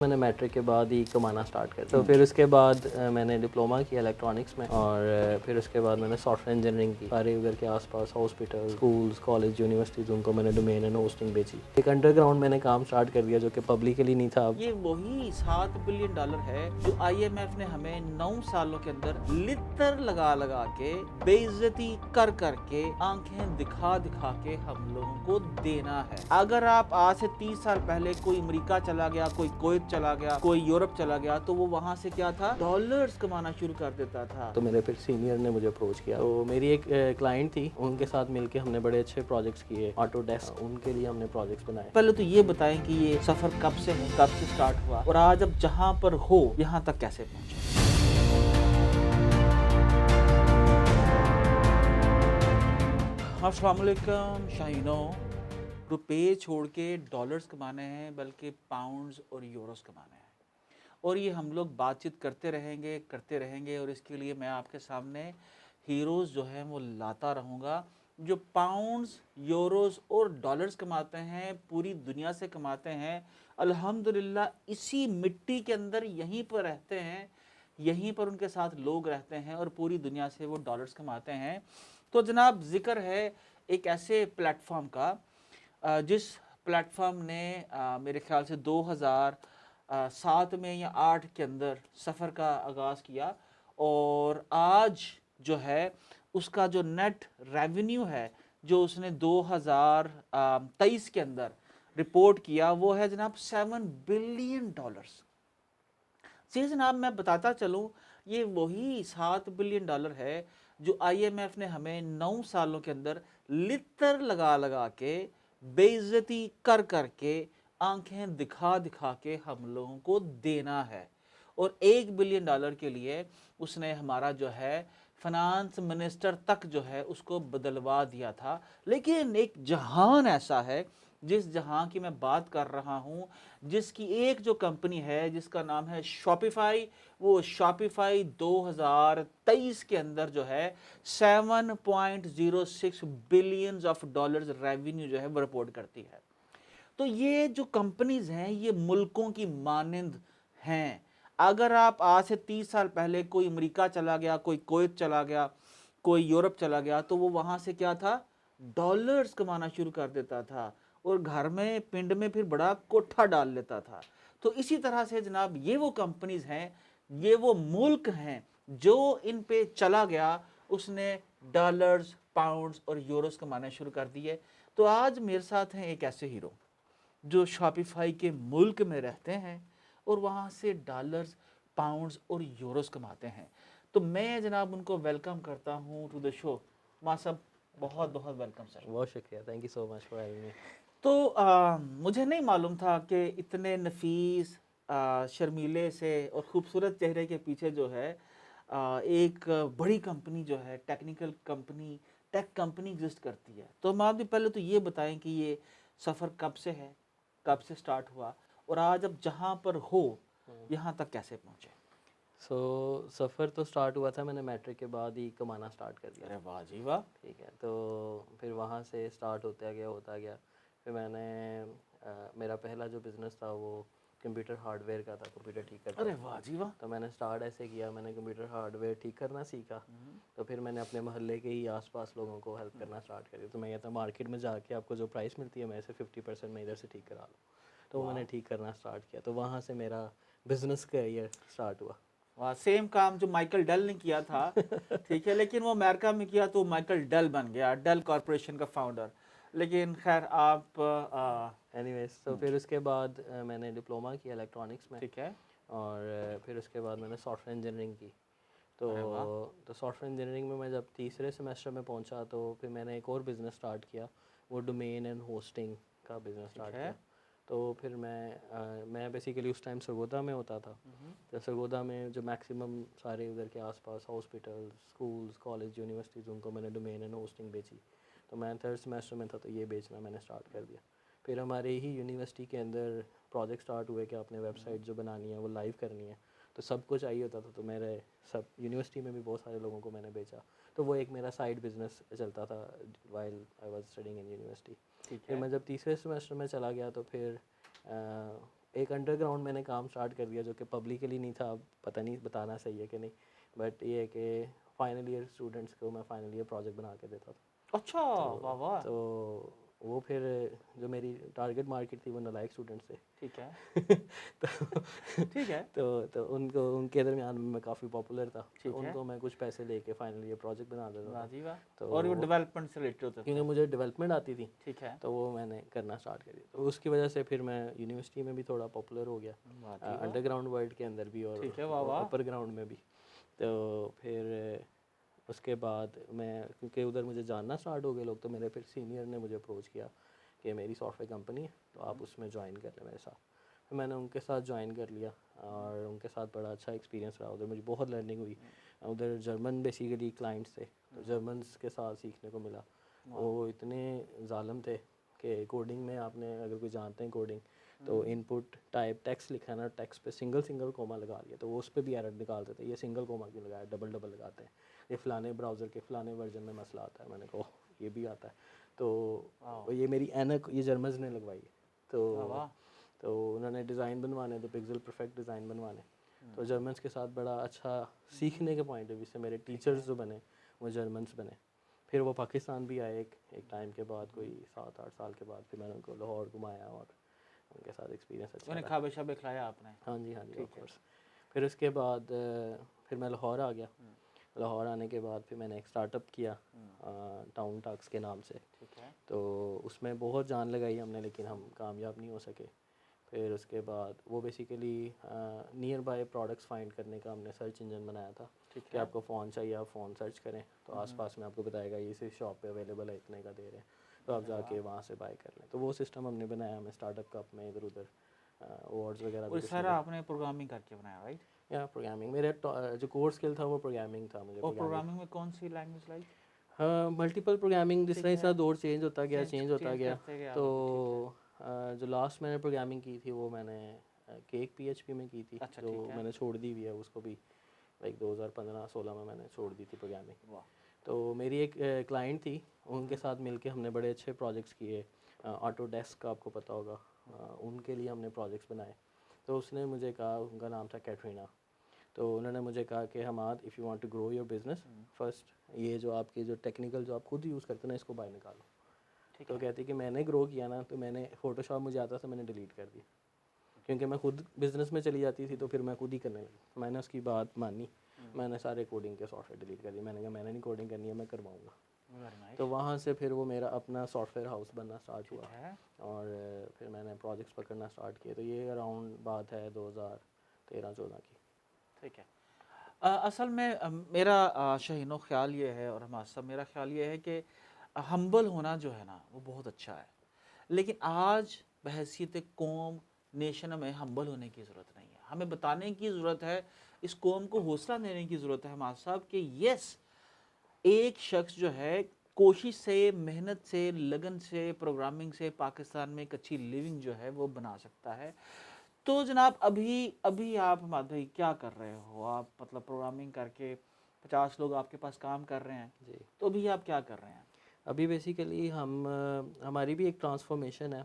میں نے میٹرک کے بعد ہی کمانا سٹارٹ کیا، تو پھر اس کے بعد میں نے ڈپلوما کیا الیکٹرانکس میں، اور پھر اس کے بعد میں نے سافٹ ویئر انجینئرنگ کی۔ سارے ادھر کے آس پاس ہاسپٹل، اسکولز، کالج، یونیورسٹیز، ان کو میں نے ڈومین اینڈ ہوسٹنگ بیچی۔ ایک انڈر گراؤنڈ میں نے کام سٹارٹ کر دیا جو کہ پبلکلی نہیں تھا۔ یہ وہی $7 بلین ہے جو آئی ایم ایف نے ہمیں 9 سالوں کے اندر لتر لگا لگا کے، بے عزتی کر کر کے، آنکھیں دکھا دکھا کے ہم لوگوں کو دینا ہے۔ اگر آپ آج سے 30 سال پہلے کوئی امریکہ چلا گیا، کوئی کویت چلا گیا، کوئی یورپ چلا گیا، تو وہ وہاں سے کیا تھا، ڈالرز کمانا شروع کر دیتا تھا۔ تو میرے پھر سینئر نے مجھے اپروچ کیا، تو میری ایک کلائنٹ تھی، ان کے ساتھ مل کے ہم نے بڑے اچھے پروجیکٹس کیے، آٹو ڈیسک، ان کے لیے ہم نے پروجیکٹس بنائے۔ پہلے تو یہ بتائیں کہ یہ سفر کب سے ہے، کب سے سٹارٹ ہوا، اور آج اب جہاں پر ہو یہاں تک کیسے پہنچے؟ السلام علیکم شاہینوں، روپے چھوڑ کے ڈالرز کمانے ہیں، بلکہ پاؤنڈز اور یوروز کمانے ہیں، اور یہ ہم لوگ بات چیت کرتے رہیں گے، اور اس کے لیے میں آپ کے سامنے ہیروز جو ہیں وہ لاتا رہوں گا، جو پاؤنڈز، یوروز اور ڈالرز کماتے ہیں، پوری دنیا سے کماتے ہیں، الحمدللہ اسی مٹی کے اندر یہیں پر رہتے ہیں، یہیں پر ان کے ساتھ لوگ رہتے ہیں، اور پوری دنیا سے وہ ڈالرز کماتے ہیں۔ تو جناب ذکر ہے ایک ایسے پلیٹ فارم کا جس پلیٹ فارم نے میرے خیال سے 2007 میں یا 8 کے اندر سفر کا آغاز کیا، اور آج جو ہے اس کا جو نیٹ ریونیو ہے جو اس نے 2023 کے اندر رپورٹ کیا، وہ ہے جناب $7 بلین۔ جی جناب، میں بتاتا چلوں، یہ وہی $7 بلین ہے جو آئی ایم ایف نے ہمیں 9 سالوں کے اندر لتر لگا لگا کے، بے عزتی کر کر کے، آنکھیں دکھا دکھا کے ہم لوگوں کو دینا ہے، اور $1 بلین کے لیے اس نے ہمارا جو ہے فنانس منسٹر تک جو ہے اس کو بدلوا دیا تھا۔ لیکن ایک جہان ایسا ہے، جس جہاں کی میں بات کر رہا ہوں، جس کی ایک جو کمپنی ہے جس کا نام ہے شاپیفائی، وہ شاپیفائی 2023 کے اندر جو ہے $7.06 بلین ریونیو جو ہے وہ رپورٹ کرتی ہے۔ تو یہ جو کمپنیز ہیں یہ ملکوں کی مانند ہیں۔ اگر آپ آج سے 30 سال پہلے کوئی امریکہ چلا گیا، کوئی کویت چلا گیا، کوئی یورپ چلا گیا، تو وہ وہاں سے کیا تھا، ڈالرز کمانا شروع کر دیتا تھا، اور گھر میں پنڈ میں پھر بڑا کوٹھا ڈال لیتا تھا۔ تو اسی طرح سے جناب یہ وہ کمپنیز ہیں، یہ وہ ملک ہیں جو ان پہ چلا گیا، اس نے ڈالرز، پاؤنڈز اور یوروز کمانے شروع کر دیے۔ تو آج میرے ساتھ ہیں ایک ایسے ہیرو جو شاپیفائی کے ملک میں رہتے ہیں، اور وہاں سے ڈالرز، پاؤنڈز اور یوروز کماتے ہیں۔ تو میں جناب ان کو ویلکم کرتا ہوں ٹو دا شو۔ ماں صاحب بہت بہت ویلکم سر۔ بہت شکریہ، thank you so much for having me. تو مجھے نہیں معلوم تھا کہ اتنے نفیس، شرمیلے سے اور خوبصورت چہرے کے پیچھے جو ہے ایک بڑی کمپنی جو ہے، technical company, tech company exist کرتی ہے۔ تو ہم آپ نے پہلے تو یہ بتائیں کہ یہ سفر کب سے ہے، کب سے سٹارٹ ہوا، اور آج اب جہاں پر ہو یہاں تک کیسے پہنچے؟ سفر تو سٹارٹ ہوا تھا، میں نے میٹرک کے بعد ہی کمانا سٹارٹ کر دیا۔ ارے واہ جی واہ! ٹھیک ہے، تو پھر وہاں سے سٹارٹ ہوتا گیا۔ پھر میں نے میرا پہلا جو بزنس تھا وہ کمپیوٹر ہارڈ ویئر کا تھا، کمپیوٹر ٹھیک کرتا ارے تھا۔ واہ جی واہ! تو میں نے سٹارٹ ایسے کیا، میں نے کمپیوٹر ہارڈ ویئر ٹھیک کرنا سیکھا، تو پھر میں نے اپنے محلے کے ہی آس پاس لوگوں کو ہیلپ کرنا سٹارٹ کر دیا۔ تو میں کہتا مارکیٹ میں جا کے آپ کو جو پرائس ملتی ہے میں سے 50% میں ادھر سے ٹھیک کرا لوں، تو میں نے ٹھیک کرنا سٹارٹ کیا، تو وہاں سے میرا بزنس کیریئر سٹارٹ ہوا۔ واہ، سیم کام جو مائیکل ڈیل نے کیا تھا، ٹھیک ہے، لیکن وہ امریکہ میں کیا تو مائیکل ڈیل بن گیا، ڈیل کارپوریشن کا فاؤنڈر۔ لیکن خیر آپ اینی ویز، تو پھر اس کے بعد میں نے ڈپلوما کیا الیکٹرانکس میں، ٹھیک ہے، اور پھر اس کے بعد میں نے سافٹ ویئر انجینئرنگ کی۔ تو سافٹ ویئر انجینئرنگ میں جب تیسرے سیمسٹر میں پہنچا تو پھر میں نے ایک اور بزنس سٹارٹ کیا، وہ ڈومین اینڈ ہوسٹنگ کا بزنس سٹارٹ کیا۔ تو پھر میں بیسیکلی اس ٹائم سرگودا میں ہوتا تھا، تو سرگودا میں جو میکسیمم سارے ادھر کے آس پاس ہاسپٹل، اسکولز، کالج، یونیورسٹیز، ان کو میں نے ڈومین اینڈ ہوسٹنگ بیچی۔ تو میں 3rd سیمسٹر میں تھا تو یہ بیچنا میں نے سٹارٹ کر دیا۔ پھر ہمارے ہی یونیورسٹی کے اندر پروجیکٹ سٹارٹ ہوئے کہ آپ نے ویب سائٹ جو بنانی ہے وہ لائیو کرنی ہے، تو سب کچھ چاہیے ہوتا تھا، تو میرے سب یونیورسٹی میں بھی بہت سارے لوگوں کو میں نے بیچا، تو وہ ایک میرا سائڈ بزنس چلتا تھا while I was studying in university. پھر میں جب تیسرے سیمسٹر میں چلا گیا تو پھر ایک انڈر گراؤنڈ میں نے کام اسٹارٹ کر دیا جو کہ پبلکلی نہیں تھا, اب پتہ نہیں بتانا صحیح ہے کہ نہیں, بٹ یہ ہے کہ فائنل ایئر اسٹوڈنٹس کو میں فائنل ایئر پروجیکٹ بنا کے دیتا تھا. اچھا, واہ واہ, تو وہ پھر جو میری ٹارگیٹ مارکیٹ تھی وہ نالائق اسٹوڈنٹس تھے. ٹھیک ہے ٹھیک ہے, تو ان کے درمیان میں کافی پاپولر تھا. ان کو میں کچھ پیسے لے کے فائنل ایئر پروجیکٹ بنا دیتا تھا. تو اور وہ ڈیولپمنٹ سے ریلیٹڈ ہوتا تھا کیونکہ مجھے ڈیولپمنٹ آتی تھی. ٹھیک ہے, تو وہ میں نے کرنا اسٹارٹ کر دیا. تو اس کی وجہ سے پھر میں یونیورسٹی میں بھی تھوڑا پاپولر ہو گیا, انڈر گراؤنڈ ورلڈ کے اندر بھی اور اپر گراؤنڈ میں بھی. تو پھر اس کے بعد میں, کیونکہ ادھر مجھے جاننا اسٹارٹ ہو گئے لوگ, تو میرے پھر سینئر نے مجھے اپروچ کیا کہ میری سافٹ ویئر کمپنی ہے تو آپ اس میں جوائن کر لیں میرے ساتھ. پھر میں نے ان کے ساتھ جوائن کر لیا اور ان کے ساتھ بڑا اچھا ایکسپیرینس رہا. ادھر مجھے بہت لرننگ ہوئی. ادھر جرمن بیسیکلی کلائنٹس تھے, تو جرمنس کے ساتھ سیکھنے کو ملا. وہ اتنے ظالم تھے کہ کوڈنگ میں, آپ نے اگر کوئی جانتے ہیں کوڈنگ, تو ان پٹ ٹائپ ٹیکسٹ لکھا ہے نا, ٹیکسٹ پہ سنگل کوما لگا لیا, تو وہ اس پہ بھی ایرر نکالتے تھے, یہ سنگل کوما کیوں لگایا, ڈبل لگاتے ہیں, یہ فلانے براؤزر کے فلانے ورژن میں مسئلہ آتا ہے. میں نے کہا یہ بھی آتا ہے. تو یہ میری اینک یہ جرمنز نے لگوائی. تو انہوں نے ڈیزائن بنوانے, تو پکسل پرفیکٹ ڈیزائن بنوانے. تو جرمنس کے ساتھ بڑا اچھا سیکھنے کے پوائنٹ آف ویو سے میرے ٹیچرز جو بنے وہ جرمنس بنے. پھر وہ پاکستان بھی آئے ایک ٹائم کے بعد, کوئی 7-8 سال کے بعد. پھر میں نے ان کو لاہور گھمایا اور ان کے ساتھ ایکسپیرینس اچھا رہا. کھابے شابے کھلایا آپ نے؟ ہاں جی آف کورس. پھر اس کے بعد پھر میں لاہور آ گیا. لاہور آنے کے بعد پھر میں نے ایک اسٹارٹ اپ کیا ٹاؤن ٹاکس کے نام سے. تو اس میں بہت جان لگائی ہم نے, لیکن ہم کامیاب نہیں ہو سکے. پھر اس کے بعد وہ basically near by products find کرنے کا ہم نے سرچ انجن بنایا تھا کہ آپ کو فون چاہیے, آپ فون سرچ کریں تو آس پاس میں آپ کو بتائے گا یہ اسی شاپ پہ اویلیبل ہے, اتنے کا دے رہے ہیں, تو آپ جا کے وہاں سے بائی کر لیں. تو وہ سسٹم ہم نے بنایا. ہمیں اسٹارٹ اپ کپ میں ادھر ادھر ایوارڈز وغیرہ بھی. سارا آپ نے پروگرامنگ کر کے بنایا, رائٹ؟ یا پروگرامنگ میرے جو کور اسکل تھا وہ پروگرامنگ تھا. مجھے پروگرامنگ میں کون سی لینگویج لائک؟ ملٹیپل پروگرامنگ, جس طرح دور چینج ہوتا گیا. تو جو لاسٹ میں نے پروگرامنگ کی تھی وہ میں نے کیک PHP میں کی تھی, جو میں نے چھوڑ دی ہوئی ہے. اس کو بھی لائک 2015-16 میں نے چھوڑ دی تھی پروگرامنگ. تو میری ایک کلائنٹ تھی, ان کے ساتھ مل کے ہم نے بڑے اچھے پروجیکٹس کیے. آٹو ڈیسک کا آپ کو پتہ ہوگا, ان کے لیے ہم نے پروجیکٹس بنائے. تو اس نے مجھے کہا, ان کا نام تھا کیٹرینا, تو انہوں نے مجھے کہا کہ Hammad if you want to grow your business first, یہ جو آپ کی جو ٹیکنیکل جو آپ خود یوز کرتے ہیں نا, اس کو باہر نکالو. تو کہتی کہ میں نے گرو کیا نا, تو میں نے فوٹو شاپ مجھے آتا تھا, میں نے ڈیلیٹ کر دیا, کیونکہ میں خود بزنس میں چلی جاتی تھی, تو پھر میں خود ہی کرنے لگی. میں نے اس کی بات مانی, میں نے سارے کوڈنگ کے سافٹ ویئر ڈیلیٹ کر دیے. میں نے کہا میں نے نہیں کوڈنگ کرنی ہے, میں کرواؤں گا. تو وہاں سے پھر وہ میرا اپنا سافٹ ویئر ہاؤس بننا اسٹارٹ ہوا, اور پھر میں نے پروجیکٹس پکڑنا اسٹارٹ کیے. تو یہ اراؤنڈ بات ہے 2013-14 کی. ٹھیک ہے. اصل میں میرا شہین و خیال یہ ہے, اور ہمارا سب میرا خیال یہ ہے کہ ہمبل ہونا جو ہے نا وہ بہت اچھا ہے, لیکن آج بحیثیت قوم نیشن میں ہمبل ہونے کی ضرورت نہیں ہے. ہمیں بتانے کی ضرورت ہے, اس قوم کو حوصلہ دینے کی ضرورت ہے ہمارا صاحب, کہ یس ایک شخص جو ہے کوشش سے, محنت سے, لگن سے, پروگرامنگ سے پاکستان میں ایک اچھی لیونگ جو ہے وہ بنا سکتا ہے. تو جناب ابھی آپ حماد بھائی کیا کر رہے ہو؟ آپ مطلب پروگرامنگ کر کے 50 لوگ آپ کے پاس کام کر رہے ہیں جی. تو ابھی آپ کیا کر رہے ہیں؟ ابھی بیسیکلی ہماری بھی ایک ٹرانسفارمیشن ہے.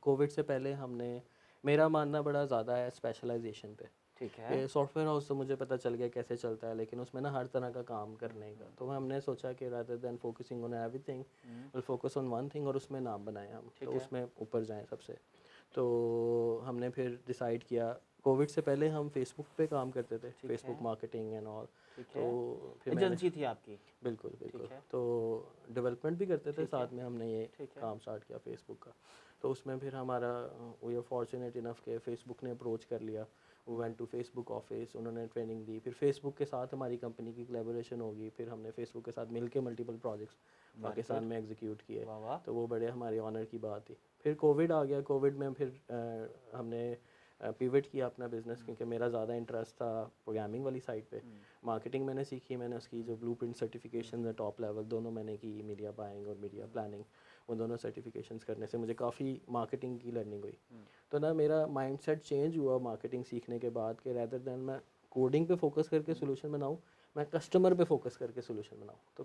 کووڈ سے پہلے ہم نے, میرا ماننا بڑا زیادہ ہے اسپیشلائزیشن پہ. ٹھیک ہے. کہ سافٹ ویئر ہاؤس تو مجھے پتہ چل گیا کیسے چلتا ہے, لیکن اس میں نا ہر طرح کا کام کرنے کا. تو ہم نے سوچا کہ rather than focusing on every thing will focus on one thing, اور اس میں نام بنائے ہم, تو اس میں اوپر جائیں سب سے. تو ہم نے پھر ڈیسائیڈ کیا, کووڈ سے پہلے ہم فیس بک پہ کام کرتے تھے, Facebook marketing and all. تو پھر ایجنسی تھی آپ کی؟ بالکل. تو ڈیولپمنٹ بھی کرتے تھے ساتھ میں, ہم نے یہ کام اسٹارٹ کیا فیس بک کا. تو اس میں پھر ہمارا وی آر فارچونیٹ انف کہ فیس بک نے اپروچ کر لیا. وہ went to Facebook office, انہوں نے ٹریننگ دی. پھر فیس بک کے ساتھ ہماری کمپنی کی کولیبوریشن ہوگی. پھر ہم نے فیس بک کے ساتھ مل کے ملٹیپل پروجیکٹس پاکستان میں ایگزیکیوٹ کیے. تو وہ بڑے ہماری آنر کی بات تھی. پھر کووڈ آ گیا. کووڈ میں پھر ہم نے پیوٹ کیا اپنا بزنس, کیونکہ میرا زیادہ انٹرسٹ تھا پروگرامنگ والی سائڈ پہ. مارکیٹنگ میں نے سیکھی, میں نے اس کی جو blue print certification top level دونوں میں نے کی, میڈیا بائنگ اور میڈیا پلاننگ, ان دونوں سرٹیفکیشنس کرنے سے مجھے کافی مارکیٹنگ کی لرننگ ہوئی. تو نا میرا مائنڈ سیٹ چینج ہوا مارکیٹنگ سیکھنے کے بعد, کہ ریدر دین میں کوڈنگ پہ فوکس کر کے سولوشن بناؤں, میں کسٹمر پہ فوکس کر کے سولوشن بناؤں. تو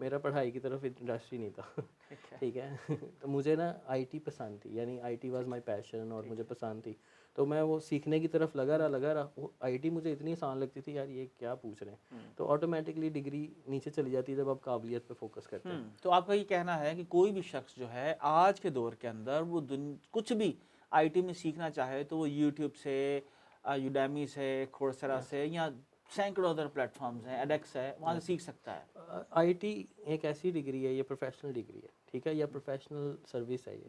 میرا پڑھائی کی طرف انٹرسٹ ہی نہیں تھا ٹھیک ہے تو مجھے نا آئی ٹی پسند تھی, یعنی آئی ٹی واز مائی پیشن اور مجھے پسند تھی, تو میں وہ سیکھنے کی طرف لگا رہا. وہ آئی ٹی مجھے اتنی آسان لگتی تھی یار یہ کیا پوچھ رہے ہیں, تو آٹومیٹکلی ڈگری نیچے چلی جاتی ہے جب آپ قابلیت پہ فوکس کرتے ہیں. تو آپ کا یہ کہنا ہے کہ کوئی بھی شخص جو ہے آج کے دور کے اندر وہ کچھ بھی آئی ٹی میں سیکھنا چاہے تو وہ یوٹیوب سے, یوڈیمی سے, کورسرا سے, یا سینکڑوں ادر پلیٹ فارمز ہیں, ایڈیکس ہے, وہاں سے سیکھ سکتا ہے. آئی ٹی ایک ایسی ڈگری ہے, یہ پروفیشنل ڈگری ہے ٹھیک ہے, یا پروفیشنل سروس ہے یہ.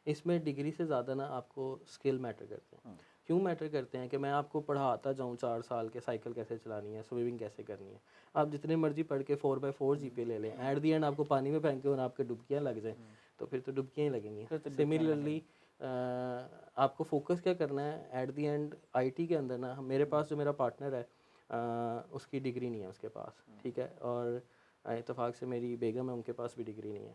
اس میں ڈگری سے زیادہ نا آپ کو اسکل میٹر کرتے ہیں. کیوں میٹر کرتے ہیں کہ میں آپ کو پڑھاتا جاؤں 4 سال کے سائیکل کیسے چلانی ہے, سوئمنگ کیسے کرنی ہے, آپ جتنے مرضی پڑھ کے 4x4 جی پی لے لیں, ایٹ دی اینڈ آپ کو پانی میں پھینک کے اور آپ کے ڈبکیاں لگ جائیں تو پھر تو ڈبکیاں ہی لگیں گی. سملرلی آپ کو فوکس کیا کرنا ہے at the end IT کے اندر نا. میرے پاس جو میرا پارٹنر ہے اس کی ڈگری نہیں ہے اس کے پاس ٹھیک ہے, اور اتفاق سے میری بیگم ہے ان کے پاس بھی ڈگری نہیں ہے.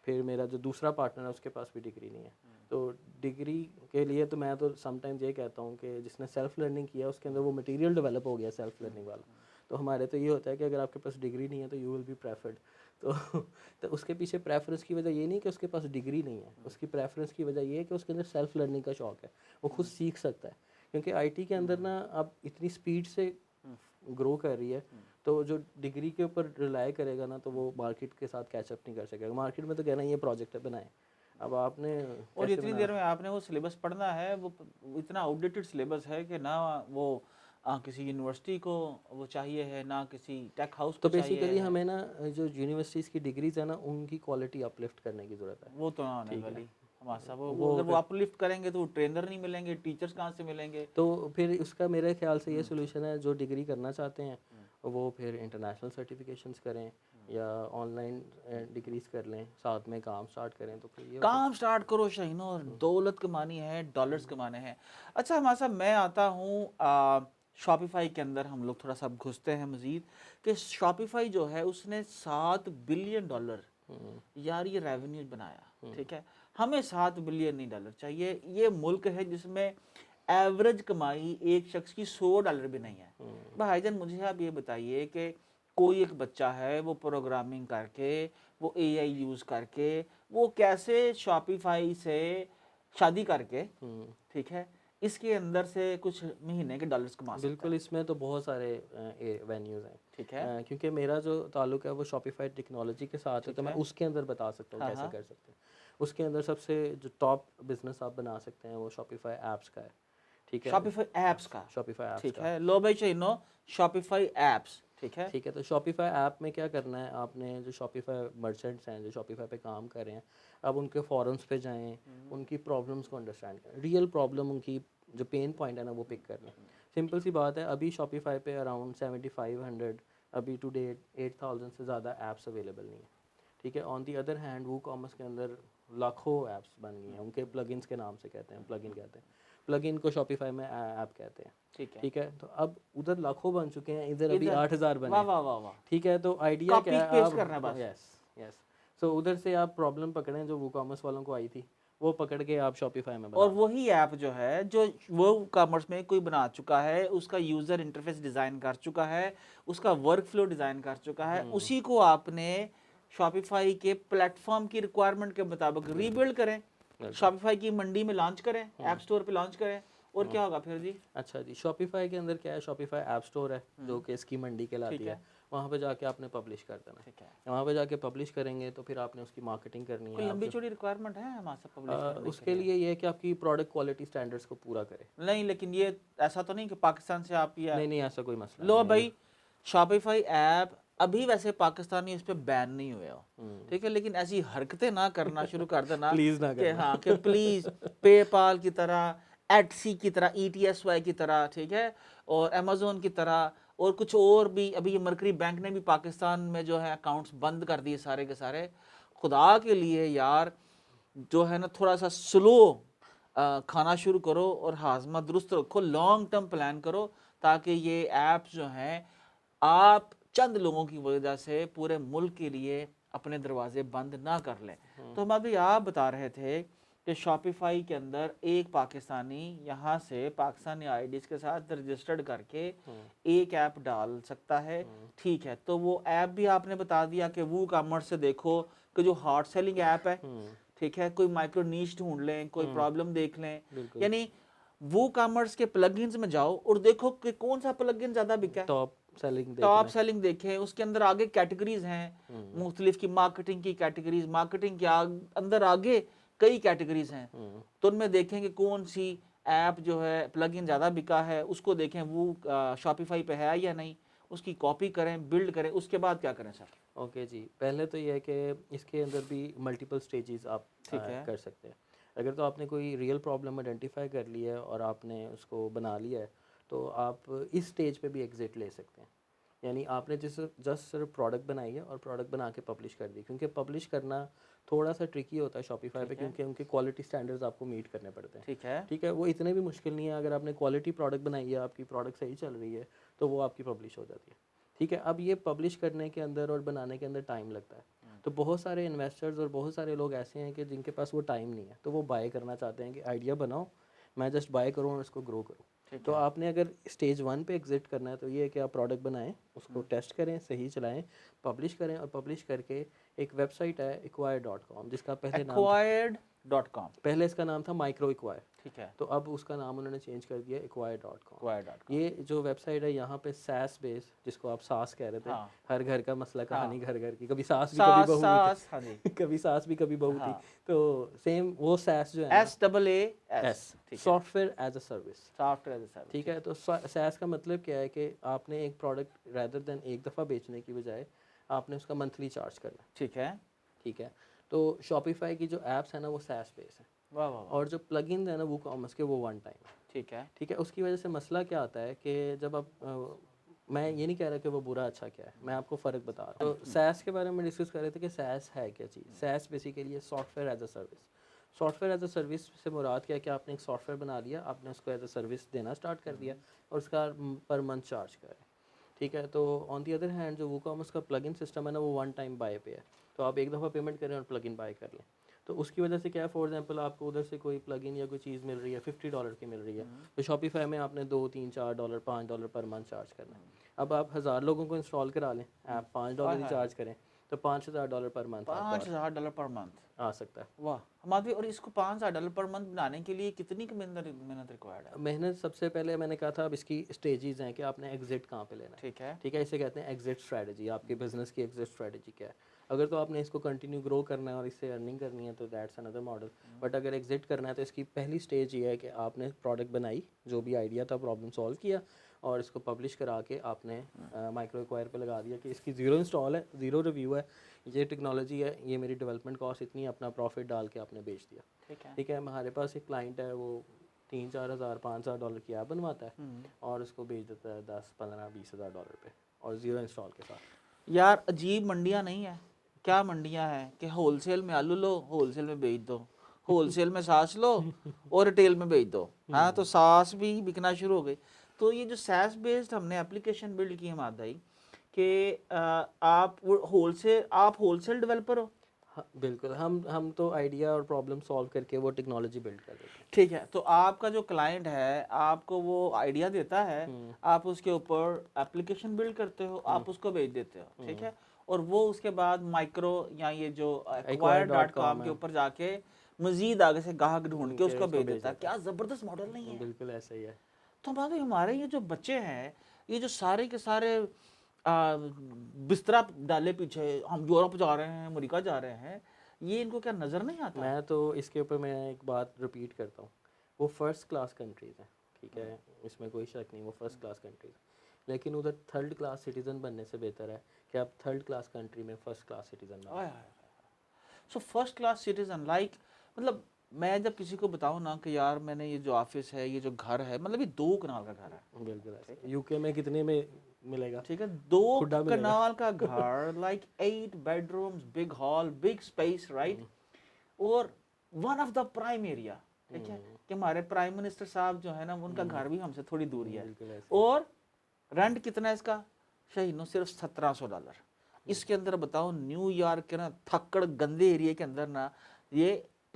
پھر میرا جو دوسرا پارٹنر ہے اس کے پاس بھی ڈگری نہیں ہے. تو ڈگری کے لیے تو میں تو سم ٹائمز یہ کہتا ہوں کہ جس نے سیلف لرننگ کیا اس کے اندر وہ مٹیریل ڈیولپ ہو گیا سیلف لرننگ والا. تو ہمارے تو یہ ہوتا ہے کہ اگر آپ کے پاس ڈگری نہیں ہے تو یو ول بی پریفرڈ. تو اس کے پیچھے پریفرنس کی وجہ یہ نہیں کہ اس کے پاس ڈگری نہیں ہے, اس کی پریفرنس کی وجہ یہ ہے کہ اس کے اندر سیلف لرننگ کا شوق ہے, وہ خود سیکھ سکتا ہے. کیونکہ آئی ٹی کے اندر نا اب اتنی اسپیڈ سے گرو کر رہی ہے, تو جو ڈگری کے اوپر ریلائی کرے گا نا تو وہ مارکیٹ کے ساتھ کیچ اپ نہیں کر سکے گا. مارکیٹ میں تو کہنا یہ پروجیکٹ ہے بنائیں, اب آپ نے اور اتنی دیر میں آپ نے وہ سلیبس پڑھنا ہے, وہ اتنا آؤٹ ڈیٹڈ سلیبس ہے کہ نہ وہ کسی یونیورسٹی کو وہ چاہیے ہے, نہ کسی ٹیک ہاؤس کو تو چاہیے. بیسیکلی ہمیں نا جو یونیورسٹیز کی ڈگریز ہیں نا ان کی کوالٹی اپ لفٹ کرنے کی ضرورت ہے. وہ تو نہ ہونے والی ہمارے صاحب, وہ اگر وہ اپ لفٹ کریں گے تو وہ ٹرینر نہیں ملیں گے, ٹیچرز کہاں سے ملیں گے. تو پھر اس کا میرے خیال سے یہ سولوشن ہے, جو ڈگری کرنا چاہتے ہیں وہ پھر انٹرنیشنل سرٹیفکیشنز کریں یا آن لائن ڈگریز کر لیں, ساتھ میں کام سٹارٹ کریں. تو پھر یہ کام سٹارٹ کرو شاہینو, اور دولت کمانی ہے, ڈالرز کمانے ہیں. اچھا ہمارا صاحب میں آتا ہوں شاپیفائی کے اندر, ہم لوگ تھوڑا سا گھستے ہیں مزید کہ شاپیفائی جو ہے اس نے $7 بلین یار یہ ریونیو بنایا ٹھیک ہے. ہمیں $7 بلین نہیں ڈالر چاہیے. یہ ملک ہے جس میں ایوریج کمائی ایک شخص کی $100 بھی نہیں ہے. بھائی جان مجھے آپ یہ بتائیے کہ کوئی ایک بچہ ہے وہ پروگرامنگ کر کے, وہ اے آئی یوز کر کے, وہ کیسے شاپیفائی سے شادی کر کے ٹھیک ہے اس کے اندر سے کچھ مہینے کے ڈالرز کما سکتا ہے. بالکل, اس میں تو بہت سارے وینیوز ہیں ٹھیک ہے, کیونکہ میرا جو تعلق ہے وہ شاپیفائی ٹیکنالوجی کے ساتھ ہے, تو میں اس کے اندر بتا سکتا ہوں کیسے کر سکتے ہیں. اس کے اندر سب سے جو ٹاپ بزنس آپ بنا سکتے ہیں وہ شاپیفائی ایپس کا ہے ٹھیک ہے. شاپیفائی ایپس کا شاپیفائی ایپس ٹھیک ہے, لو بھائی چاہینو شاپیفائی ایپس ٹھیک ہے. ٹھیک ہے, تو شاپیفائی ایپ میں کیا کرنا ہے آپ نے, جو شاپیفائی مرچنٹس ہیں جو شاپیفائی پہ کام کر رہے ہیں, اب ان کے فورمز پہ جائیں, ان کی پرابلمس کو انڈرسٹینڈ کریں, ریئل پرابلم ان کی جو پین پوائنٹ ہے نا وہ پک کر لیں. سمپل سی بات ہے, ابھی شاپیفائی پہ اراؤنڈ 7500 ابھی ٹو ڈیٹ 8000 سے زیادہ ایپس اویلیبل نہیں ہیں ٹھیک ہے. آن دی ادر ہینڈ وو کامرس کے اندر لاکھوں ایپس بن گئی ہیں, ان کے پلگنس کے نام سے کہتے ہیں, پلگن کہتے ہیں, پلگن کو شاپیفائی میں ایپ کہتے ہیں ٹھیک ہے. تو اب ادھر لاکھوں بن چکے ہیں, ادھر ابھی 8000 بنے ٹھیک ہے. تو آئیڈیا کیا ہے, یس یس, سو ادھر سے آپ پرابلم پکڑیں جو وو کامرس والوں کو آئی تھی, وہ پکڑ کے آپ شاپیفائی میں اور وہی ایپ جو ہے جو وہ کامرس میں کوئی بنا چکا ہے, اس کا یوزر انٹرفیس ڈیزائن کر چکا ہے, اس کا ورک فلو ڈیزائن کر چکا ہے, اسی کو آپ نے شاپیفائی کے پلیٹ فارم کی ریکوائرمنٹ کے مطابق ری بلڈ کریں, شاپیفائی کی منڈی میں لانچ کریں, ایپ سٹور پہ لانچ کریں, اور کیا ہوگا پھر جی. اچھا جی, شاپیفائی کے اندر کیا ہے, شاپیفائی ایپ سٹور ہے جو کہ اس کی منڈی کہلاتی ہے, وہاں پہ جا کے آپ نے پبلش کر دینا ٹھیک ہے. وہاں پہ جا کے پبلش کریں گے تو پھر آپ نے اس کی مارکیٹنگ کرنی ہے. کوئی لمبی چوڑی ریکوائرمنٹ ہے ہمارے ساتھ پبلش کرنے اس کے لیے یہ ہے کہ آپ کی پروڈکٹ کوالٹی سٹینڈرڈس کو پورا کرے. نہیں لیکن یہ ایسا تو نہیں کہ پاکستان سے آپ یہ نہیں ایسا کوئی مسئلہ لو بھائی, شاپیفائی ایپ ابھی ویسے پاکستانی اس پہ بین نہیں ہوئے ہو ٹھیک ہے, لیکن ایسی حرکتیں نہ کرنا شروع کر دینا پلیز نہ کہ ہاں کہ پلیز پے پال کی طرح, ایٹسی کی طرح, ETSY کی طرح ٹھیک ہے, اور امیزون کی طرح, اور کچھ اور بھی. ابھی یہ مرکری بینک نے بھی پاکستان میں جو ہے اکاؤنٹس بند کر دیے سارے کے سارے. خدا کے لیے یار جو ہے نا تھوڑا سا سلو کھانا شروع کرو اور ہاضمہ درست رکھو, لانگ ٹرم پلان کرو, تاکہ یہ ایپس جو ہیں آپ چند لوگوں کی وجہ سے پورے ملک کے لیے اپنے دروازے بند نہ کر لیں. تو ہم ابھی آپ بتا رہے تھے کہ شاپیفائی کے اندر ایک پاکستانی یہاں سے پاکستانی آئی ڈیز کے ساتھ رجسٹرڈ کر کے ایک ایپ ڈال سکتا ہے. ٹھیک ہے, تو وہ ایپ بھی آپ نے بتا دیا کہ وو کامرس سے دیکھو کہ جو ہارڈ سیلنگ ایپ ہے, ٹھیک ہے, کوئی مائکرو نیش ڈھونڈ لیں, کوئی پرابلم دیکھ لیں, یعنی وہ کامرس کے پلگنز میں جاؤ اور دیکھو کہ کون سا پلگن زیادہ بکا ہے, ٹاپ سیلنگ دیکھیں. اس کے اندر آگے کیٹیگریز ہیں مختلف کی, مارکیٹنگ کی کیٹیگریز, مارکیٹنگ کے اندر آگے کئی کیٹیگریز ہیں, تو ان میں دیکھیں کہ کون سی ایپ جو ہے پلگن زیادہ بکا ہے, اس کو دیکھیں وہ شاپیفائی پہ ہے یا نہیں, اس کی کاپی کریں, بلڈ کریں. اس کے بعد کیا کریں سر؟ اوکے جی, پہلے تو یہ ہے کہ اس کے اندر بھی ملٹیپل سٹیجز آپ کر سکتے ہیں. اگر تو آپ نے کوئی ریئل پرابلم آئیڈینٹیفائی کر لی ہے اور آپ نے اس کو بنا لیا ہے, تو آپ اس سٹیج پہ بھی ایگزٹ لے سکتے ہیں. یعنی آپ نے جسٹ صرف پروڈکٹ بنائی ہے اور پروڈکٹ بنا کے پبلش کر دی, کیونکہ پبلش کرنا تھوڑا سا ٹرکی ہوتا ہے شاپیفائی پہ, کیونکہ ان کے کوالٹی سٹینڈرڈز آپ کو میٹ کرنے پڑتے ہیں. ٹھیک ہے, وہ اتنے بھی مشکل نہیں ہے. اگر آپ نے کوالٹی پروڈکٹ بنائی ہے, آپ کی پروڈکٹ صحیح چل رہی ہے, تو وہ آپ کی پبلش ہو جاتی ہے. ٹھیک ہے, اب یہ پبلش کرنے کے اندر اور بنانے کے اندر ٹائم لگتا ہے. تو بہت سارے انویسٹرز اور بہت سارے لوگ ایسے ہیں کہ جن کے پاس وہ ٹائم نہیں ہے, تو وہ بائی کرنا چاہتے ہیں کہ آئیڈیا بناؤ, میں جسٹ بائی کروں اور اس کو گرو کروں. تو آپ نے اگر اسٹیج 1 پہ ایگزٹ کرنا ہے, تو یہ ہے کہ آپ پروڈکٹ بنائیں, اس کو ٹیسٹ کریں, صحیح چلائیں, پبلش کریں, اور پبلش کر کے ایک ویب سائٹ ہے acquire.com, جس کا پہلے اس کا نام تھا مائکرو ایکوائر. ٹھیک ہے, تو اب اس کا نام انہوں نے چینج کر دیا acquire.com. یہ جو ویب سائٹ ہے یہاں پہ سیس بیس, جس کو آپ ساس کہہ رہے تھے, ہر گھر کا مسئلہ کہانی گھر گھر کی, کبھی ساس بھی کبھی بہو تھی, کبھی ساس بھی کبھی بہو تھی, تو سیم وہ سیس جو ہے SaaS, soft where as a service. ٹھیک ہے, تو سیس کا مطلب کیا ہے کہ آپ نے ایک پروڈکٹ ریدر دین ایک دفعہ بیچنے کی بجائے آپ نے اس کا منتھلی چارج کرنا. ٹھیک ہے, ٹھیک ہے, تو شاپیفائی کی جو ایپس ہیں نا وہ سیس بیس ہیں, اور جو پلگنز ہیں نا وہ کامرس کے وہ ون ٹائم. ٹھیک ہے, ٹھیک ہے, اس کی وجہ سے مسئلہ کیا آتا ہے کہ جب آپ, میں یہ نہیں کہہ رہا کہ وہ برا اچھا کیا ہے, میں آپ کو فرق بتا رہا ہوں. تو سیس کے بارے میں ڈسکس کر رہے تھے کہ سیس ہے کیا چیز. SaaS basically software as a service. Software as a service سے مراد کیا ہے کہ آپ نے ایک سافٹ ویئر بنا لیا, آپ نے اس کو ایز اے سروس دینا اسٹارٹ کر دیا, اور اس کا پر منتھ چارج کریں. ٹھیک ہے, تو آن دی ادر ہینڈ جو WooCommerce کا پلگ ان سسٹم ہے نا, وہ ون ٹائم بائی پہ ہے. تو آپ ایک دفعہ پیمنٹ کریں اور پلگ ان بائی کر لیں. تو اس کی وجہ سے کیا ہے, فار ایگزامپل آپ کو ادھر سے کوئی پلگ ان یا کوئی چیز مل رہی ہے $50 کی مل رہی ہے, تو شاپیفائی میں آپ نے $2, $3, $4, $5 پر منتھ چارج کرنا ہے. اب آپ 1000 لوگوں کو انسٹال کرا لیں, ایپ $5 ہی چارج کریں, تو $5000 پر منتھ, $5000 پر منتھ آ سکتا ہے. واہ ہمادی. اور اس کو $5000 پر منتھ بنانے کے لیے کتنی محنت ریکوائرڈ ہے؟ محنت سب سے پہلے میں نے کہا تھا, اب اس کی اسٹیجز ہیں کہ آپ نے ایگزٹ کہاں پہ لینا ہے. ٹھیک ہے, ٹھیک ہے, اسے کہتے ہیں ایگزٹ اسٹریٹجی. آپ کے بزنس کی ایگزٹ اسٹریٹجی کیا ہے. اگر تو آپ نے اس کو کنٹینیو گرو کرنا ہے اور اس سے ارننگ کرنی ہے, تو دیٹس اندر ماڈل. بٹ اگر ایگزٹ کرنا ہے, تو اس کی پہلی اسٹیج یہ ہے کہ آپ نے پروڈکٹ بنائی, جو بھی آئیڈیا تھا پرابلم سالو کیا, اور اس کو پبلش کرا کے آپ نے مائکرو ایکوائر پہ لگا دیا کہ اس کی 0 انسٹال ہے, 0 ریویو ہے, یہ ٹیکنالوجی ہے, یہ میری ڈیولپمنٹ کاسٹ اتنی ہے, اپنا پروفٹ ڈال کے آپ نے بیچ دیا. ٹھیک ہے, ہمارے پاس ایک کلائنٹ ہے, وہ $3-4 ہزار $5,000 کی ایپ بنواتا ہے, اور اس کو بیچ دیتا ہے $10-15-20,000 پہ, اور 0 انسٹال کے ساتھ. یار عجیب منڈیاں نہیں ہیں کیا؟ منڈیاں ہیں کہ ہول سیل میں آلو لو, ہول سیل میں بیچ دو, ہول سیل میں ساس لو اور ریٹیل میں بیچ دو. ہاں, تو ساس بھی بکنا شروع ہو گئی. تو یہ جو سیس بیسڈ ہم نے اپلیکیشن بلڈ کی ہے مادائی, کہ آپ ہول سیل ڈیولپر ہو. بالکل, ہم تو آئیڈیا اور پرابلم سالو کر کے وہ ٹیکنالوجی بلڈ کر دیتے ہیں. ٹھیک ہے, تو آپ کا جو کلائنٹ ہے آپ کو وہ آئیڈیا دیتا ہے, آپ اس کے اوپر اپلیکیشن بلڈ کرتے ہو, آپ اس کو بیچ دیتے ہو. ٹھیک ہے, اور وہ اس کے بعد مائکرو یا یہ جو acquire.com کے اوپر جا کے مزید آگے سے گاہک ڈھونڈ کے اس کو بیچ دیتا ہے. کیا زبردست ماڈل نہیں ہے؟ بالکل ایسا ہی ہے. تو ہمارے یہ جو بچے ہیں, یہ جو سارے کے سارے بستر ڈالے پیچھے, ہم یورپ جا رہے ہیں, امریکہ جا رہے ہیں, یہ ان کو کیا نظر نہیں آتا؟ میں تو اس کے اوپر میں ایک بات رپیٹ کرتا ہوں, وہ فرسٹ کلاس کنٹریز ہیں. ٹھیک ہے, اس میں کوئی شک نہیں, وہ فرسٹ کلاس کنٹریز ہیں. لیکن ادھر تھرڈ کلاس سٹیزن بننے سے بہتر ہے کہ آپ تھرڈ کلاس کنٹری میں فرسٹ کلاس سٹیزن بنیں. So first class citizen like, مطلب میں جب کسی کو بتاؤں نا کہ یار میں نے یہ جو آفس ہے, یہ جو گھر ہے, مطلب یہ 2 کنال کا گھر ہے. بالکل, یو کے میں کتنے میں ملے گا؟ ٹھیک ہے, 2 کنال کا گھر, like 8 bedrooms, big hall, big space, right, اور one of the prime area. ٹھیک ہے, کہ ہمارے پرائم منسٹر صاحب جو ہے نا, ان کا گھر بھی ہم سے تھوڑی دور ہی ہے. اور رینٹ کتنا ہے اس کا شہینوں؟ صرف $1700. اس کے اندر بتاؤ نیو یارک کے نا تھکڑ گندے ایریا کے اندر نا, یہ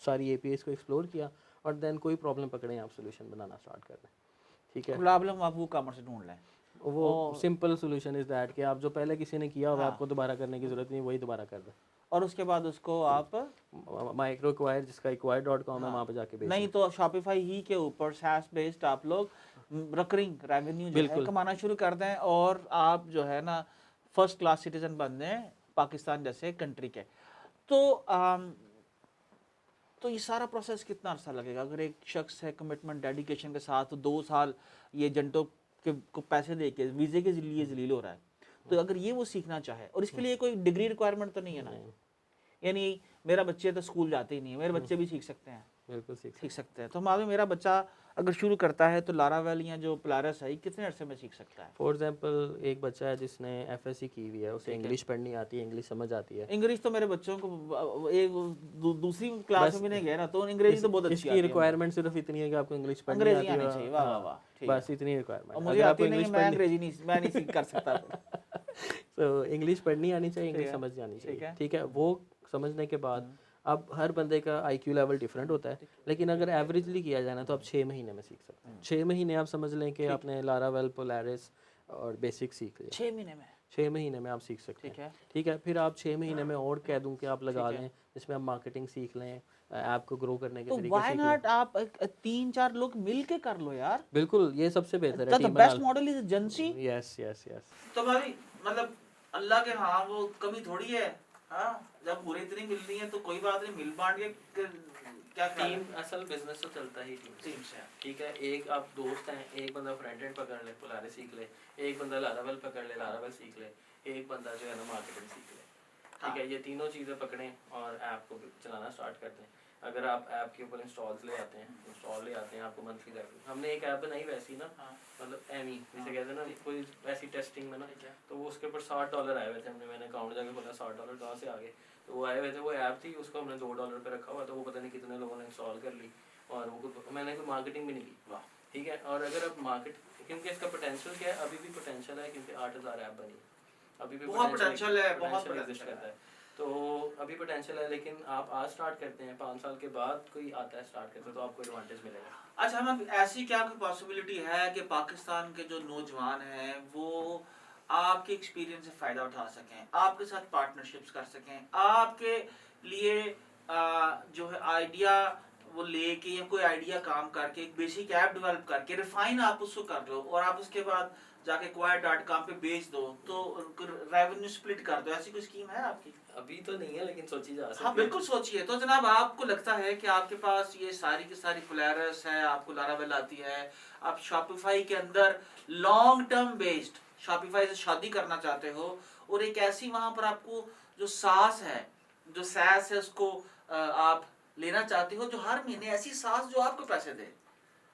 ساری APIs کو ایکسپلور کیا اور دین کوئی پرابلم پکڑیں آپ سولوشن بنانا اسٹارٹ کر دیں. ٹھیک ہے, پرابلم آپ وہ کامرس سے ڈھونڈ لیں. وہ سمپل سولوشن از دیٹ کہ آپ جو پہلے کسی نے کیا ہوا آپ کو دوبارہ کرنے کی ضرورت نہیں, وہی دوبارہ کر دیں. اور اس کے بعد اس کو آپ مائکرو ایکوائر, جس کا ایکوائر.com ہے, وہاں پہ جا کے بیچیں. نہیں تو شاپیفائی ہی کے اوپر SaaS بیسڈ آپ لوگ ریکرنگ ریونیو جو ہے کمانا شروع کر دیں, اور آپ جو ہے نا فرسٹ کلاس سٹیزن بن جائیں پاکستان جیسے کنٹری کے. تو یہ سارا پروسیس کتنا عرصہ لگے گا؟ اگر ایک شخص ہے کمٹمنٹ ڈیڈیکیشن کے ساتھ 2 سال یہ ایجنٹوں کو پیسے دے کے ویزے کے لیے ذلیل ہو رہا ہے, تو اگر یہ وہ سیکھنا چاہے, اور اس کے لیے کوئی ڈگری ریکوائرمنٹ تو نہیں ہے نا, یعنی میرا بچے تو اسکول جاتے ہی نہیں ہیں, میرے بچے بھی سیکھ سکتے ہیں. بالکل سیکھ سکتے ہیں. تو ہمارا میرا بچہ اگر شروع کرتا ہے تو لاراویل یا جو پولارس ہے کتنے عرصے میں سیکھ سکتا ہے؟ فار ایگزامپل ایک بچہ ہے جس نے FSC کی ہوئی ہے, اسے انگلش پڑھنی آتی ہے, انگلش سمجھ آتی ہے. انگلش تو میرے بچوں کو ایک دوسری کلاس میں بھی نہیں گیا نا, تو انگریزی تو بہت اچھی آتی ہے. اس کی ریکوائرمنٹ صرف اتنی ہے کہ آپ کو انگلش پڑھنی آتی ہے, واہ واہ واہ, بس اتنی ریکوائرمنٹ. مجھے آتی نہیں, میں انگریزی نہیں سیکھ کر سکتا. تو انگلش پڑھنی آنی چاہیے, انگلش سمجھ آنی چاہیے. ٹھیک ہے, وہ سمجھنے کے بعد اب ہر بندے کا IQ لیول ڈفرینٹ ہوتا ہے, لیکن اگر ایوریجلی کیا جائے نا تو آپ 6 مہینے میں سیکھ سکتے ہیں. 6 مہینے آپ سمجھ لیں کہ آپ نے لاراویل, پولارس اور بیسک سیکھ لیا. 6 مہینے میں آپ سیکھ سکتے ہیں. ٹھیک ہے, پھر آپ 6 مہینے میں اور کہہ دوں کہ آپ لگا لیں جس میں آپ مارکیٹنگ سیکھ لیں, ایپ کو گرو کرنے کے طریقے سیکھ لیں. آپ 3-4 لوگ مل کے کر لو یار. بالکل, یہ سب سے بہتر ہے. Best model is agency. Yes yes yes. تو بھائی مطلب اللہ کے ہاں وہ کمی تھوڑی ہے, ہاں جب پوری اتنی ملنی ہے تو کوئی بات نہیں, مل بانٹ کے کیا ٹیم. اصل بزنس تو چلتا ہی ٹیم سے. ٹھیک ہے, ایک آپ دوست ہیں, ایک بندہ فرنٹ اینڈ پکڑ لے, پولارس سیکھ لے, ایک بندہ لاراویل پکڑ لے, لاراویل سیکھ لے, ایک بندہ جو ہے نا مارکیٹنگ سیکھ لے. ٹھیک ہے, یہ تینوں چیزیں پکڑیں اور ایپ کو چلانا اسٹارٹ کر دیں. اگر آپ ایپ کے اوپر انسٹال لے آتے ہیں, آپ کو منتھلی ریونیو. ہم نے ایک ایپ بنائی ویسی نا, مطلب ایمی جسے کہتے ہیں نا, کوئی ایسی ٹیسٹنگ میں نا, تو وہ اس کے اوپر $60 آئے ہوئے تھے. میں نے اکاؤنٹ جا کے بولا $60 کہاں سے آ گئے, تو وہ آئے ہوئے تھے. وہ ایپ تھی, اس کو ہم نے $2 پہ رکھا ہوا تھا. وہ پتہ نہیں کتنے لوگوں نے انسٹال کر لی, اور وہ میں نے کوئی مارکیٹنگ بھی نہیں کی. ٹھیک ہے, اور اگر آپ مارکیٹ, کیونکہ اس کا پوٹینشیل کیا ہے, ابھی بھی پوٹینشیل ہے, کیونکہ 8,000 ایپ بنی, ابھی بھی پوٹینشیل ہے, بہت ایگزسٹ کرتا ہے. تو ابھی پوٹینشیل ہے, لیکن آپ آج اسٹارٹ کرتے ہیں, 5 سال کے بعد کوئی آتا ہے اسٹارٹ کرتے, تو آپ کو ایڈوانٹیج ملے گا. اچھا, ہم ایسی کیا کوئی پاسبلٹی ہے کہ پاکستان کے جو نوجوان ہیں وہ آپ کے ایکسپیرینس سے فائدہ اٹھا سکیں, آپ کے ساتھ پارٹنرشپس کر سکیں, آپ کے لیے جو ہے آئیڈیا وہ لے کے, یا کوئی آئیڈیا کام کر کے ایک بیسک ایپ ڈیولپ کر کے ریفائن آپ اس کو کر دو, اور آپ اس کے بعد جا کے acquire.com پہ بیچ دو, تو ریونیو سپلٹ کر دو. ایسی کوئی اسکیم ہے آپ کی؟ ابھی تو نہیں ہے, لیکن سوچی جا سکتی ہے. ہاں بالکل سوچیے. تو جناب آپ کو لگتا ہے کہ آپ کے پاس یہ ساری کی ساری پولارس ہے, آپ کو لاراویل آتی ہے, آپ شاپیفائی کے اندر لانگ ٹرم بیسڈ شاپیفائی سے شادی کرنا چاہتے ہو, اور ایک ایسی وہاں پر آپ کو جو ساس ہے, جو سیس ہے, اس کو آپ لینا چاہتے ہو, جو ہر مہینے ایسی ساس جو آپ کو پیسے دے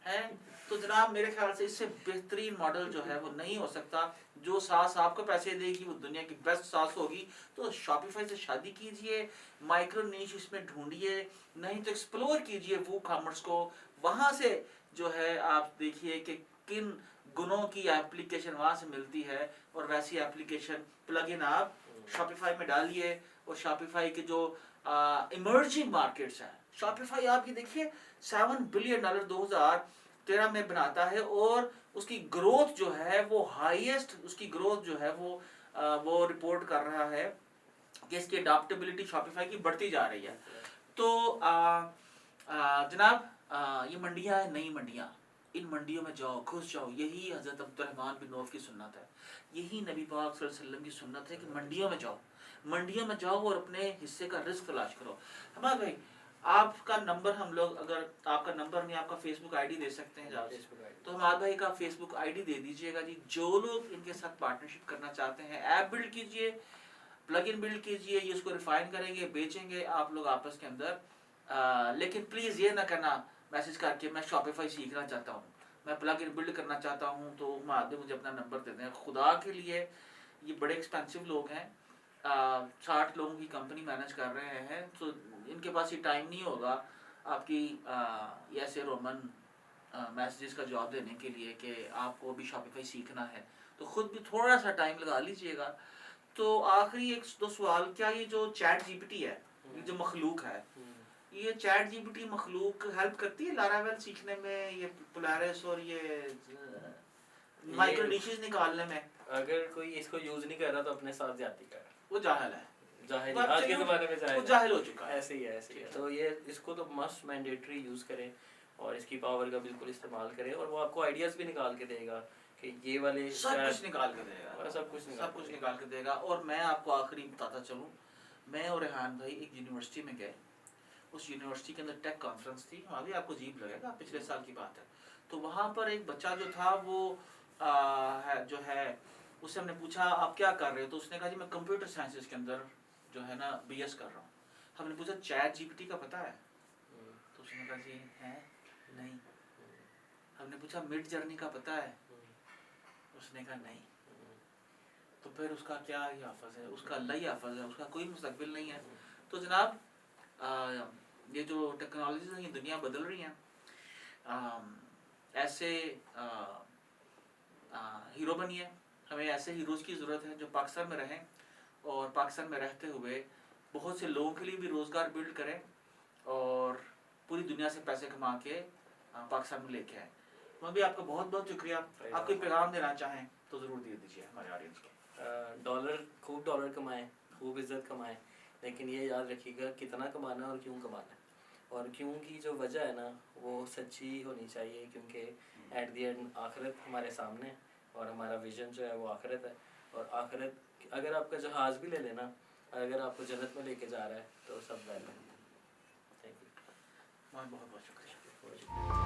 ہے, تو جناب میرے خیال سے اس سے بہترین ماڈل جو ہے وہ نہیں ہو سکتا. جو ساس آپ کو پیسے دے گی وہ دنیا کی بیسٹ ساس ہوگی. تو شاپیفائی سے شادی کیجئے, مائکرو نیش اس میں ڈھونڈیے, نہیں تو ایکسپلور کیجئے وہ کامرس کو. وہاں سے جو ہے آپ دیکھیے کہ کن گنوں کی ایپلیکیشن وہاں سے ملتی ہے, اور ویسی ایپلیکیشن پلگ ان آپ شاپیفائی میں ڈالیے. اور شاپیفائی کے جو ایمرجنگ مارکیٹس ہیں, شاپیفائی آپ یہ دیکھیے $7 بلین 2013 میں بناتا ہے, اور اس کی گروتھ جو ہے وہ ہائیسٹ, اس کی گروتھ جو ہے وہ رپورٹ کر رہا ہے کہ اس کی اڈاپٹیبلٹی شاپیفائی کی بڑھتی جا رہی ہے. تو جناب یہ منڈیاں ہیں, نئی منڈیاں, ان منڈیوں میں جاؤ, گھس جاؤ. یہی حضرت عبد الرحمن بن عوف کی سنت ہے, یہی نبی پاک صلی اللہ علیہ وسلم کی سنت ہے کہ منڈیوں میں جاؤ, منڈیوں میں جاؤ اور اپنے حصے کا رزق تلاش کرو. ہمارے بھائی آپ کا نمبر, ہم لوگ اگر آپ کا نمبر نہیں, آپ کا فیس بک ID دے سکتے ہیں, تو ہمارے بھائی کا فیس بک ID دے دیجیے گا جی. جو لوگ ان کے ساتھ پارٹنرشپ کرنا چاہتے ہیں, ایپ بلڈ کیجیے, پلگ ان بلڈ کیجیے, یہ اس کو ریفائن کریں گے, بیچیں گے آپ لوگ آپس کے اندر. لیکن پلیز یہ نہ کرنا میسج کر کے میں شاپیفائی سیکھنا چاہتا ہوں, میں پلگ ان بلڈ کرنا چاہتا ہوں, تو مجھے اپنا نمبر دے دیں. خدا کے لیے یہ بڑے ایکسپینسو لوگ ہیں, 60 لوگوں کی کمپنی مینج کر رہے ہیں, تو ان کے پاس یہ ٹائم نہیں ہوگا آپ کی ایسے رومن میسیجز کا جواب دینے کے لیے کہ آپ کو بھی شاپیفائی سیکھنا ہے. تو خود بھی تھوڑا سا ٹائم لگا لیجئے گا. تو آخری 1-2 سوال, کیا یہ جو چیٹ GPT ہے, یہ جو مخلوق ہے, یہ چیٹ جی پی ٹی مخلوق ہیلپ کرتی ہے لاراویل سیکھنے میں، یہ پولیرس اور یہ مائکرو ڈشز نکالنے میں؟ اگر کوئی اس کو یوز نہیں کر رہا تو اپنے ساتھ زیادتی کر رہا ہے، وہ جاہل ہے، جاہل آج کے زمانے میں وہ جاہل ہو چکا ہے. ایسے ہی ہے ایسے ہی ہے. تو یہ اس کو تو مسٹ مینڈیٹری یوز کریں اور اس کی پاور کا بالکل استعمال کریں، اور وہ آپ کو آئیڈیاز بھی نکال کے دے گا کہ یہ والے سب کچھ نکال کے دے گا، سب کچھ نکال کے دے گا. اور میں آپ کو آخری بتاتا چلوں، میں اور ریحان بھائی ایک یونیورسٹی میں گئے، اس یونیورسٹی کے اندر ٹیک کانفرنس تھی، وہاں بھی آپ کو عجیب لگے گا، پچھلے سال کی بات ہے. تو وہاں پر ایک بچہ جو تھا وہ جو ہے اس سے ہم نے پوچھا آپ کیا کر رہے ہو، تو اس نے کہا جی میں کمپیوٹر سائنسز کے اندر جو ہے نا بی ایس کر رہا ہوں. ہم نے پوچھا چیٹ جی پی ٹی کا پتہ ہے؟ تو اس نے کہا جی ہے نہیں. ہم نے پوچھا مڈ جرنی کا پتہ ہے؟ اس نے کہا نہیں. تو پھر اس کا کیا ہی حافظ ہے، اس کا اللہ ہی حافظ ہے، اس کا کوئی مستقبل نہیں ہے. تو جناب یہ جو ٹیکنالوجیز ہیں، یہ دنیا بدل رہی ہیں. ایسے ہیرو بنیے، ہمیں ایسے ہیروز کی ضرورت ہے جو پاکستان میں رہیں اور پاکستان میں رہتے ہوئے بہت سے لوگوں کے لیے بھی روزگار بلڈ کریں اور پوری دنیا سے پیسے کما کے پاکستان میں لے کے آئیں. میں بھی آپ کا بہت بہت شکریہ. آپ کوئی پیغام دینا چاہیں تو ضرور دے دیجیے ہمارے آڈینس کو. خوب ڈالر کمائیں، خوب عزت کمائیں، لیکن یہ یاد رکھیے گا کتنا کمانا ہے اور کیوں کمانا ہے، اور کیوں کی جو وجہ ہے نا وہ سچی ہونی چاہیے، کیونکہ ایٹ دی اینڈ آخرت ہمارے سامنے ہے اور ہمارا ویژن جو ہے وہ آخرت ہے. اور آخرت اگر آپ کا جہاز بھی لے لینا، اگر آپ کو جنت میں لے کے جا رہا ہے تو سب ویل ہے. Thank you. بہت بہت شکریہ.